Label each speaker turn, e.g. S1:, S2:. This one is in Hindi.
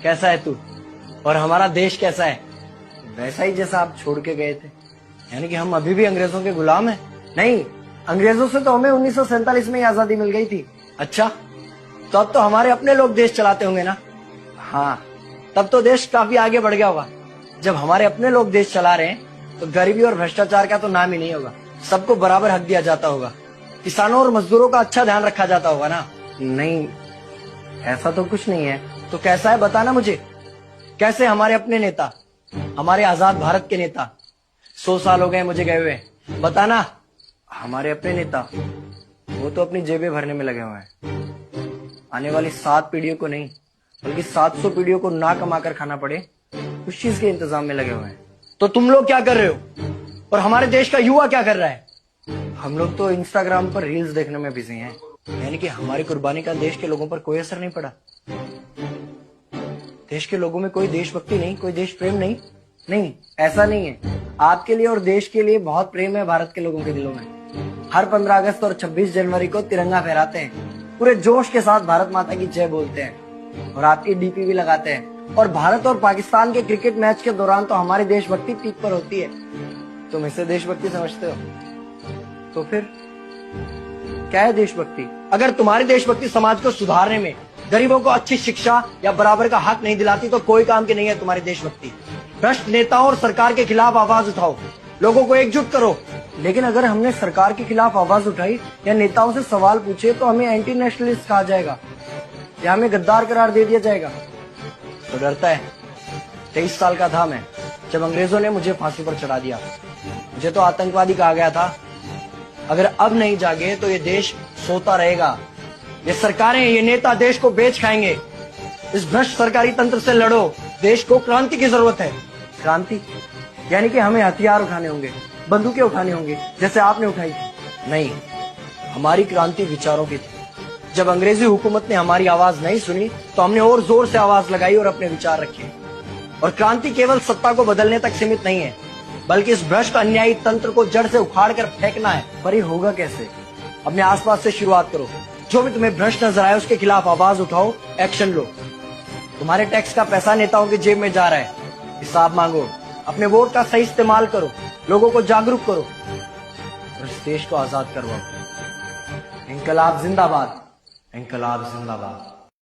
S1: कैसा है तू? और हमारा देश कैसा है? वैसा ही जैसा आप छोड़ के गए थे। यानी कि हम अभी भी अंग्रेजों के गुलाम हैं? नहीं, अंग्रेजों से तो हमें 1947 में ही आजादी मिल गई थी। अच्छा, तो अब तो हमारे अपने लोग देश चलाते होंगे ना? हाँ, तब तो देश काफी आगे बढ़ गया होगा। जब हमारे अपने लोग देश चला रहे हैं तो गरीबी और भ्रष्टाचार का तो नाम ही नहीं होगा। सबको बराबर हक दिया जाता होगा, किसानों और मजदूरों का अच्छा ध्यान रखा जाता होगा ना? नहीं, ऐसा तो कुछ नहीं है। तो कैसा है बताना मुझे। कैसे हमारे अपने नेता, हमारे आजाद भारत के नेता, 100 साल हो गए मुझे गए हुए, बताना। हमारे अपने नेता वो तो अपनी जेबें भरने में लगे हुए हैं। आने वाली 7 पीढ़ियों को नहीं बल्कि 700 पीढ़ियों को ना कमा कर खाना पड़े उस चीज के इंतजाम में लगे हुए हैं। तो तुम लोग क्या कर रहे हो और हमारे देश का युवा क्या कर रहा है? हम लोग तो इंस्टाग्राम पर रील्स देखने में बिजी हैं। यानी कि हमारी कुर्बानी का देश के लोगों पर कोई असर नहीं पड़ा। देश के लोगों में कोई देशभक्ति नहीं, कोई देश प्रेम नहीं। नहीं, ऐसा नहीं है। आपके लिए और देश के लिए बहुत प्रेम है भारत के लोगों के दिलों में। हर 15 अगस्त और 26 जनवरी को तिरंगा फहराते हैं, पूरे जोश के साथ भारत माता की जय बोलते हैं और आपकी डीपी भी लगाते हैं। और भारत और पाकिस्तान के क्रिकेट मैच के दौरान तो हमारी देशभक्ति पीक पर होती है। तुम इसे देशभक्ति समझते हो? तो फिर क्या है देशभक्ति? अगर तुम्हारी देशभक्ति समाज को सुधारने में, गरीबों को अच्छी शिक्षा या बराबर का हक नहीं दिलाती तो कोई काम की नहीं है तुम्हारी देशभक्ति। भ्रष्ट नेताओं और सरकार के खिलाफ आवाज उठाओ, लोगों को एकजुट करो। लेकिन अगर हमने सरकार के खिलाफ आवाज उठाई या नेताओं से सवाल पूछे तो हमें एंटी नेशनलिस्ट कहा जाएगा या हमें गद्दार करार दे दिया जाएगा। तो डरता है? 23 साल का था मैं जब अंग्रेजों ने मुझे फांसी पर चढ़ा दिया। मुझे तो आतंकवादी कहा गया था। अगर अब नहीं जागे तो ये देश सोता रहेगा। ये सरकारें, ये नेता देश को बेच खाएंगे। इस भ्रष्ट सरकारी तंत्र से लड़ो। देश को क्रांति की जरूरत है। क्रांति यानी कि हमें हथियार उठाने होंगे, बंदूकें उठानी होंगी जैसे आपने उठाई थी। नहीं, हमारी क्रांति विचारों की थी। जब अंग्रेजी हुकूमत ने हमारी आवाज नहीं सुनी तो हमने और जोर से आवाज लगाई और अपने विचार रखे। और क्रांति केवल सत्ता को बदलने तक सीमित नहीं है, बल्कि इस भ्रष्ट अन्यायी तंत्र को जड़ से उखाड़ कर फेंकना है। पर ये होगा कैसे? अपने आसपास से शुरुआत करो। जो भी तुम्हें भ्रष्ट नजर आए उसके खिलाफ आवाज उठाओ, एक्शन लो। तुम्हारे टैक्स का पैसा नेताओं की जेब में जा रहा है, हिसाब मांगो। अपने वोट का सही इस्तेमाल करो, लोगों को जागरूक करो और इस देश को आजाद करवाओ। इंकलाब जिंदाबाद, इंकलाब जिंदाबाद।